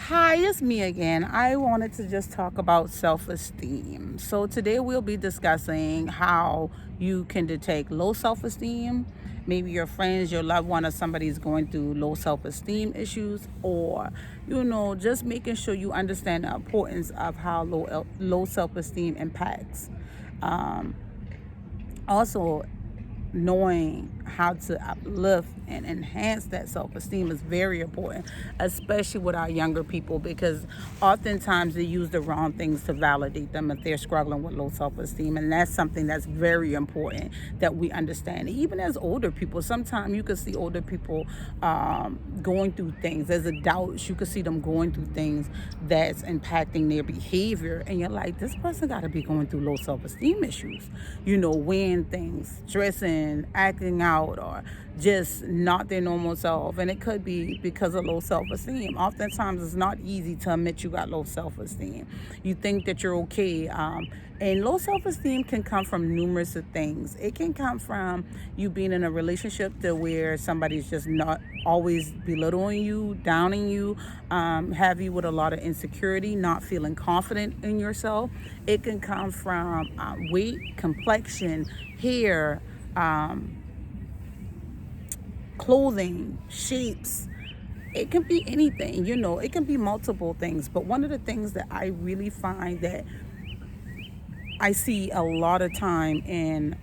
Hi, it's me again. I wanted to just talk about self-esteem. So today we'll be discussing how you can detect low self-esteem. Maybe your friends, your loved one, or somebody is going through low self-esteem issues, or just making sure you understand the importance of how low self-esteem impacts. Um, Also, knowing how to uplift and enhance that self-esteem is very important, especially with our younger people, because oftentimes they use the wrong things to validate them if they're struggling with low self-esteem. And that's something that's very important that we understand. Even as older people, sometimes you can see older people going through things. As adults, you can see them going through things that's impacting their behavior, and you're like, this person got to be going through low self-esteem issues, weighing things, stressing, acting out, or just not their normal self. And it could be because of low self-esteem. Oftentimes it's not easy to admit you got low self-esteem. You think that you're okay, and low self-esteem can come from numerous of things. It can come from you being in a relationship to where somebody's just not always belittling you, downing you, have you with a lot of insecurity, not feeling confident in yourself. It can come from weight, complexion, hair, clothing, shapes. It can be anything, it can be multiple things. But one of the things that I really find that I see a lot of time in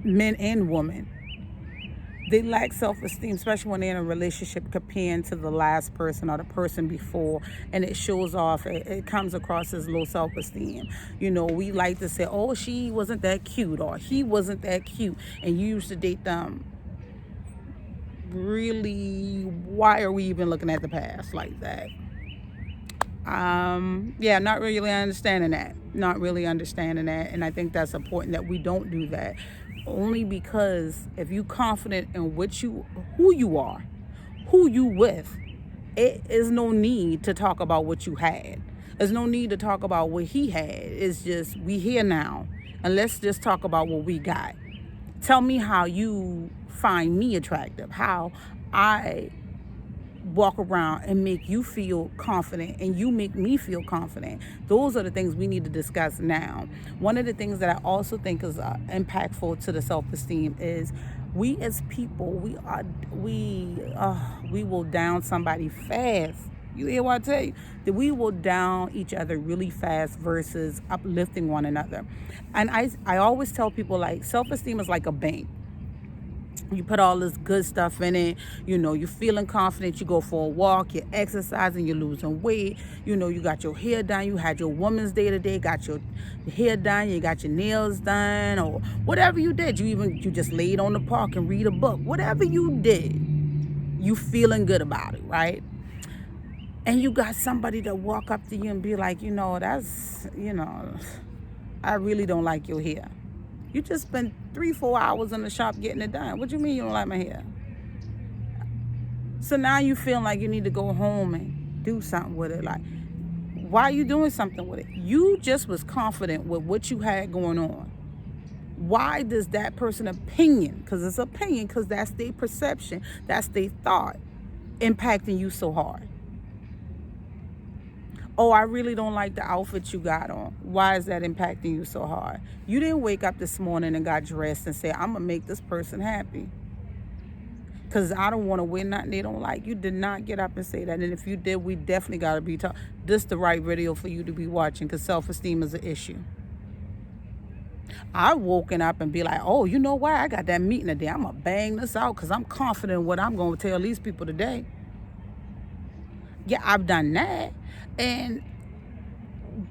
men and women, they lack self-esteem, especially when they're in a relationship comparing to the last person or the person before, and it shows off. It comes across as low self-esteem. We like to say, oh, she wasn't that cute, or he wasn't that cute, and you used to date them. Really, why are we even looking at the past like that? Yeah, not really understanding that. And I think that's important that we don't do that, only because if you confident in who you are, who you with, it is no need to talk about what you had. There's no need to talk about what he had. It's just, we here now, and let's just talk about what we got. Tell me how you find me attractive, how I walk around and make you feel confident, and you make me feel confident. Those are the things we need to discuss now. One of the things that I also think is impactful to the self-esteem is we as people, we will down somebody fast. You hear what I tell you? That we will down each other really fast versus uplifting one another. And I always tell people, like, self-esteem is like a bank. You put all this good stuff in it. You're feeling confident. You go for a walk, you're exercising, you're losing weight. You got your hair done. You had your woman's day today, got your hair done, you got your nails done, or whatever you did. You just laid on the park and read a book. Whatever you did, you feeling good about it, right? And you got somebody to walk up to you and be like, I really don't like your hair. You just spent 3-4 hours in the shop getting it done. What do you mean you don't like my hair? So now you feel like you need to go home and do something with it. Like, why are you doing something with it? You just was confident with what you had going on. Why does that person opinion, because it's opinion, because that's their perception, that's their thought, impacting you so hard? Oh, I really don't like the outfit you got on. Why is that impacting you so hard? You didn't wake up this morning and got dressed and say, I'm going to make this person happy because I don't want to wear nothing they don't like. You did not get up and say that. And if you did, we definitely got to be talking. This is the right video for you to be watching, because self-esteem is an issue. I've woken up and be like, oh, you know what? I got that meeting today. I'm going to bang this out because I'm confident in what I'm going to tell these people today. Yeah, I've done that. And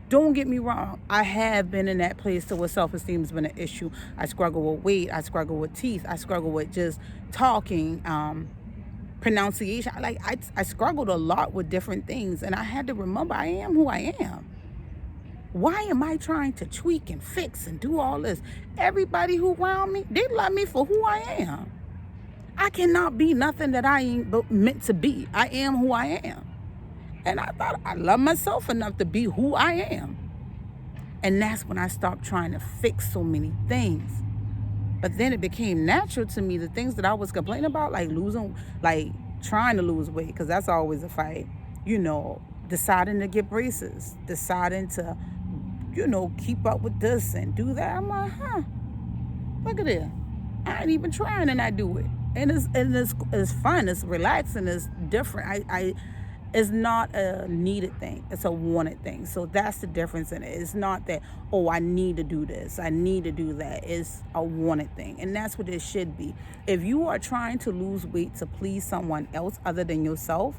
don't get me wrong, I have been in that place to where self-esteem has been an issue. I struggle with weight, I struggle with teeth, I struggle with just talking, pronunciation. I struggled a lot with different things, and I had to remember I am who I am. Why am I trying to tweak and fix and do all this? Everybody who around me, they love me for who I am. I cannot be nothing that I ain't meant to be. I am who I am. And I thought I love myself enough to be who I am. And that's when I stopped trying to fix so many things. But then it became natural to me, the things that I was complaining about, like losing, like trying to lose weight, because that's always a fight, deciding to get braces, deciding to, keep up with this and do that. I'm like, look at it. I ain't even trying and I do it. And it's fun, it's relaxing, it's different. It's not a needed thing, it's a wanted thing. So that's the difference in it. It's not that, oh, I need to do this, I need to do that. It's a wanted thing. And that's what it should be. If you are trying to lose weight to please someone else other than yourself,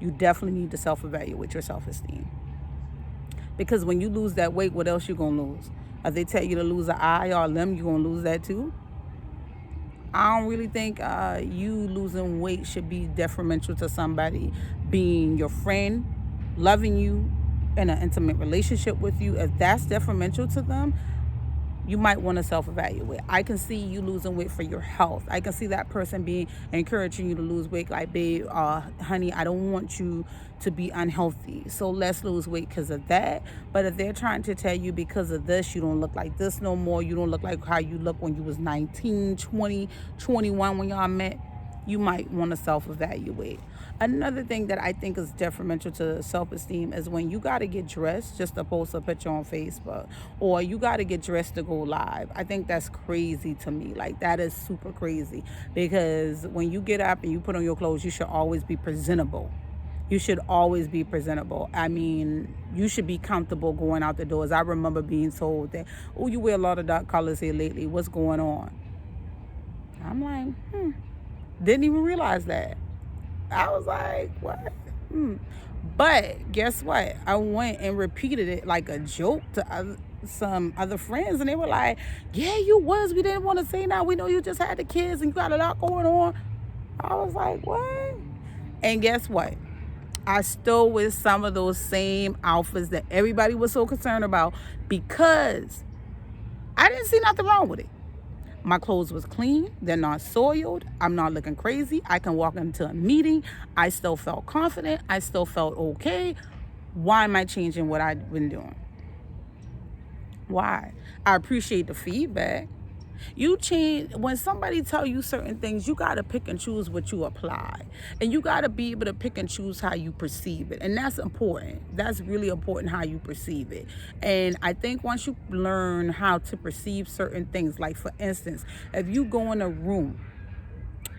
you definitely need to self-evaluate your self-esteem. Because when you lose that weight, what else you gonna lose? If they tell you to lose an eye or a limb, you gonna lose that too? I don't really think you losing weight should be detrimental to somebody being your friend, loving you, in an intimate relationship with you. If that's detrimental to them, you might want to self-evaluate. I can see you losing weight for your health. I can see that person being encouraging you to lose weight, like, babe, honey, I don't want you to be unhealthy, so let's lose weight because of that. But if they're trying to tell you because of this, you don't look like this no more, you don't look like how you look when you was 19, 20, 21 when y'all met, you might want to self-evaluate. Another thing that I think is detrimental to self-esteem is when you got to get dressed just to post a picture on Facebook, or you got to get dressed to go live. I think that's crazy to me. Like, that is super crazy, because when you get up and you put on your clothes, you should always be presentable. You should always be presentable. I mean, you should be comfortable going out the doors. I remember being told that, oh, you wear a lot of dark colors here lately. What's going on? I'm like, didn't even realize that. I was like, what? But guess what? I went and repeated it like a joke to some other friends, and they were like, yeah, you was. We didn't want to say now. We know you just had the kids and you got a lot going on. I was like, what? And guess what? I still wear some of those same outfits that everybody was so concerned about, because I didn't see nothing wrong with it. My clothes was clean. They're not soiled. I'm not looking crazy. I can walk into a meeting. I still felt confident. I still felt okay. Why am I changing what I've been doing? Why? I appreciate the feedback. You change when somebody tell you certain things. You got to pick and choose what you apply, and you got to be able to pick and choose how you perceive it. And that's important. That's really important, how you perceive it. And I think once you learn how to perceive certain things, like for instance, if you go in a room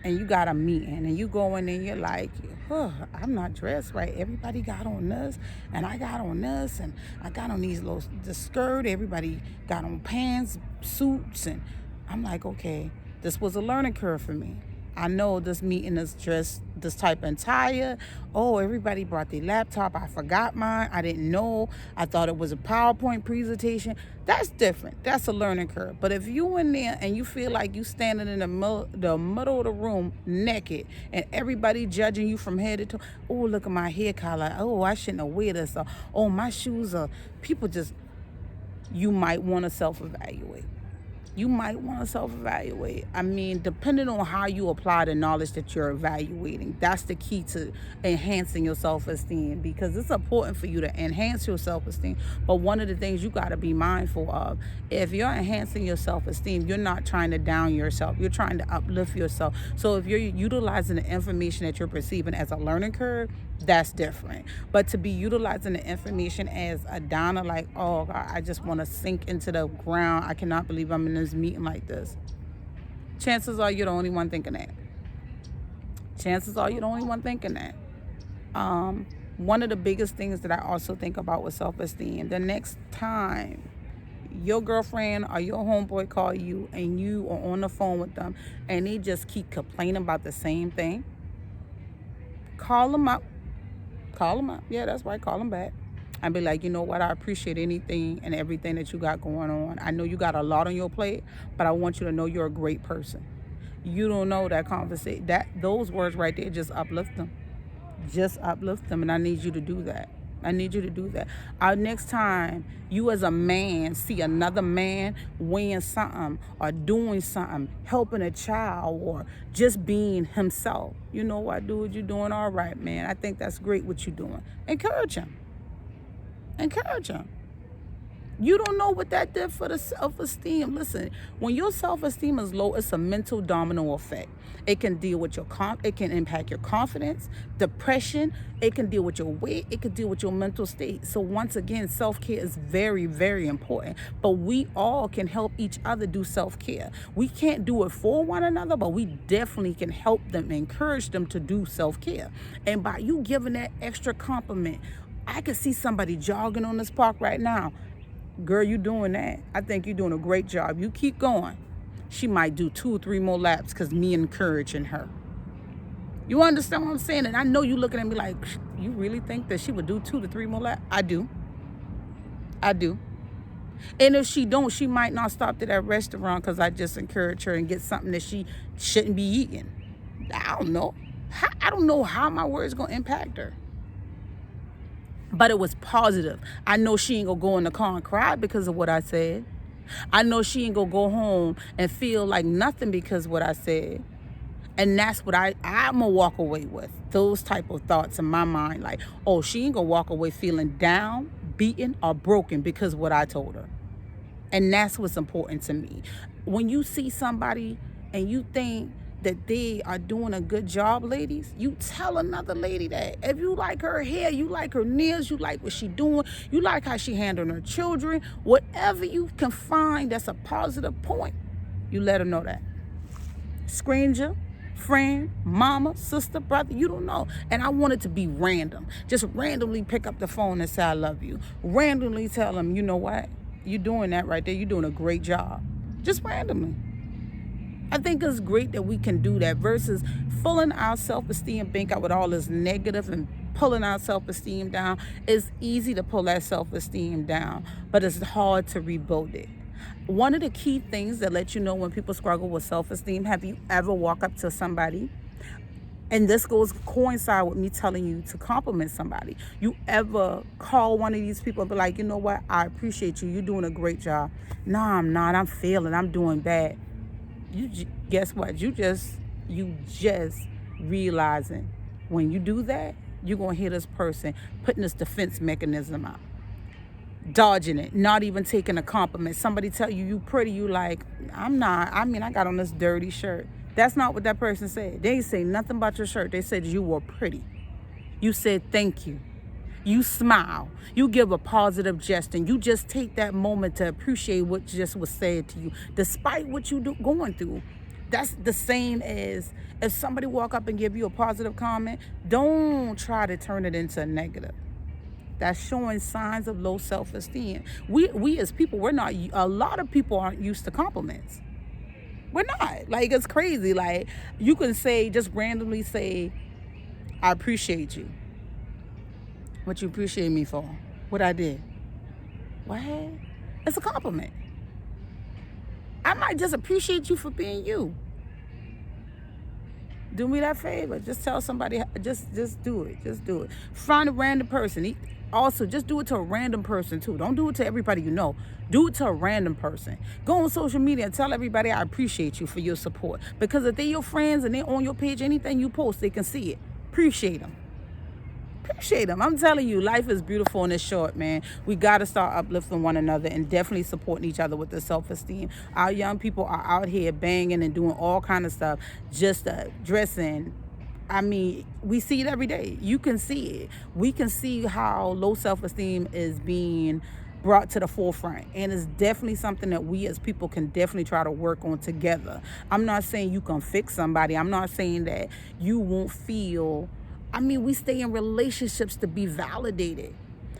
and you got a meeting and you go in and you're like, I'm not dressed right. Everybody got on this and I got on this, and I got on the skirt. Everybody got on pants, suits, and I'm like, okay, this was a learning curve for me. I know this meeting is dressed this type of attire. Oh, everybody brought their laptop. I forgot mine. I didn't know. I thought it was a PowerPoint presentation. That's different. That's a learning curve. But if you in there and you feel like you standing in the middle of the room naked and everybody judging you from head to toe, oh, look at my hair color. Oh, I shouldn't have wear this. Or, oh, my shoes are, you might want to self-evaluate. You might want to self-evaluate. I mean, depending on how you apply the knowledge that you're evaluating, that's the key to enhancing your self-esteem, because it's important for you to enhance your self-esteem. But one of the things you got to be mindful of, if you're enhancing your self-esteem, you're not trying to down yourself. You're trying to uplift yourself. So if you're utilizing the information that you're perceiving as a learning curve, that's different. But to be utilizing the information as a downer, like, oh God, I just want to sink into the ground, I cannot believe I'm in this meeting like this, chances are you're the only one thinking that. One of the biggest things that I also think about with self-esteem, the next time your girlfriend or your homeboy call you and you are on the phone with them and they just keep complaining about the same thing, call them up. Yeah, that's right. Call them back and be like, you know what? I appreciate anything and everything that you got going on. I know you got a lot on your plate, but I want you to know you're a great person. You don't know that conversation, those words right there just uplift them. And I need you to do that. Next time you as a man see another man weighing something or doing something, helping a child or just being himself, you know what, dude, you're doing all right, man. I think that's great what you're doing. Encourage him. You don't know what that did for the self-esteem. Listen, when your self-esteem is low, it's a mental domino effect. It can deal with it can impact your confidence, depression, it can deal with your weight, it can deal with your mental state. So once again, self-care is very, very important. But we all can help each other do self-care. We can't do it for one another, but we definitely can help them, encourage them to do self-care. And by you giving that extra compliment, I can see somebody jogging on this park right now. Girl, you doing that. I think you're doing a great job. You keep going. She might do 2 or 3 more laps because me encouraging her. You understand what I'm saying? And I know you looking at me like, you really think that she would do 2 to 3 more laps? I do. And if she don't, she might not stop to that restaurant because I just encourage her and get something that she shouldn't be eating. I don't know. I don't know how my words going to impact her. But it was positive. I know she ain't gonna go in the car and cry because of what I said. I know she ain't gonna go home and feel like nothing because of what I said. And that's what I'm gonna walk away with. Those type of thoughts in my mind. Like, oh, she ain't gonna walk away feeling down, beaten, or broken because of what I told her. And that's what's important to me. When you see somebody and you think that they are doing a good job, ladies, you tell another lady that. If you like her hair, you like her nails, you like what she doing, you like how she handling her children, whatever you can find that's a positive point, you let her know that. Stranger, friend, mama, sister, brother, you don't know. And I want it to be random. Just randomly pick up the phone and say, I love you. Randomly tell them, you know what? You're doing that right there. You're doing a great job. Just randomly. I think it's great that we can do that versus filling our self-esteem bank out with all this negative and pulling our self-esteem down. It's easy to pull that self-esteem down, but it's hard to rebuild it. One of the key things that let you know when people struggle with self-esteem, have you ever walked up to somebody, and this coincide with me telling you to compliment somebody. You ever call one of these people and be like, you know what, I appreciate you. You're doing a great job. No, I'm not. I'm failing. I'm doing bad. Guess what? You just realizing when you do that, you're going to hear this person putting this defense mechanism out, dodging it, not even taking a compliment. Somebody tell you pretty, you like, I'm not. I mean, I got on this dirty shirt. That's not what that person said. They didn't say nothing about your shirt. They said you were pretty. You said thank you. You smile. You give a positive gesture. And you just take that moment to appreciate what just was said to you, despite what you going through. That's the same as if somebody walk up and give you a positive comment, don't try to turn it into a negative. That's showing signs of low self-esteem. We as people, a lot of people aren't used to compliments. We're not. Like, it's crazy. Like, you can just randomly say, I appreciate you. What you appreciate me for? What I did? What? It's a compliment. I might just appreciate you for being you. Do me that favor. Just tell somebody, just do it. Just do it. Find a random person. Also, just do it to a random person too. Don't do it to everybody you know. Do it to a random person. Go on social media and tell everybody I appreciate you for your support. Because if they're your friends and they're on your page, anything you post, they can see it. Appreciate them. Appreciate them. I'm telling you, life is beautiful and it's short, man. We got to start uplifting one another and definitely supporting each other with the self-esteem. Our young people are out here banging and doing all kind of stuff, just dressing. I mean, we see it every day. You can see it. We can see how low self-esteem is being brought to the forefront, and it's definitely something that we as people can definitely try to work on together. I'm not saying you can fix somebody. I'm not saying that you won't feel. I mean, we stay in relationships to be validated.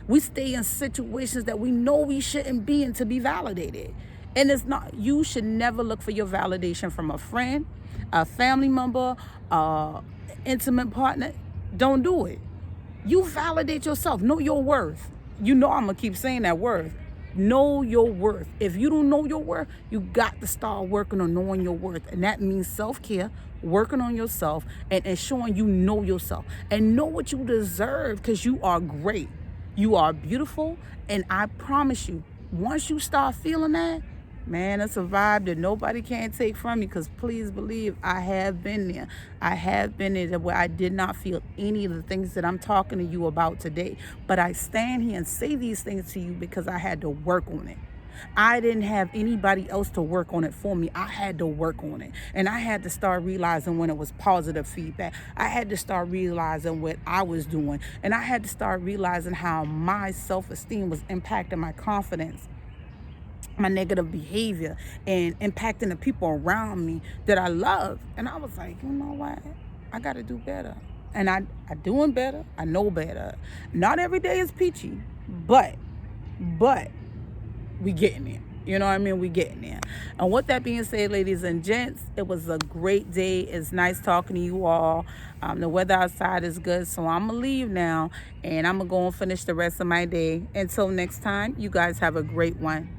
We stay in situations that we know we shouldn't be in to be validated. And it's not, you should never look for your validation from a friend, a family member, intimate partner. Don't do it. You validate yourself. Know your worth. You know I'm going to keep saying that word. Know your worth. If you don't know your worth, you got to start working on knowing your worth. And that means self-care, working on yourself, and showing you know yourself. And know what you deserve, because you are great. You are beautiful. And I promise you, once you start feeling that, Man, it's a vibe that nobody can take from me, because please believe I have been there. I have been there where I did not feel any of the things that I'm talking to you about today. But I stand here and say these things to you because I had to work on it. I didn't have anybody else to work on it for me. I had to work on it. And I had to start realizing when it was positive feedback. I had to start realizing what I was doing. And I had to start realizing how my self-esteem was impacting my confidence, my negative behavior, and impacting the people around me that I love. And I was like, you know what? I got to do better. And I doing better. I know better. Not every day is peachy, but we getting there. You know what I mean? We getting there. And with that being said, ladies and gents, it was a great day. It's nice talking to you all. The weather outside is good, so I'm going to leave now, and I'm going to go and finish the rest of my day. Until next time, you guys have a great one.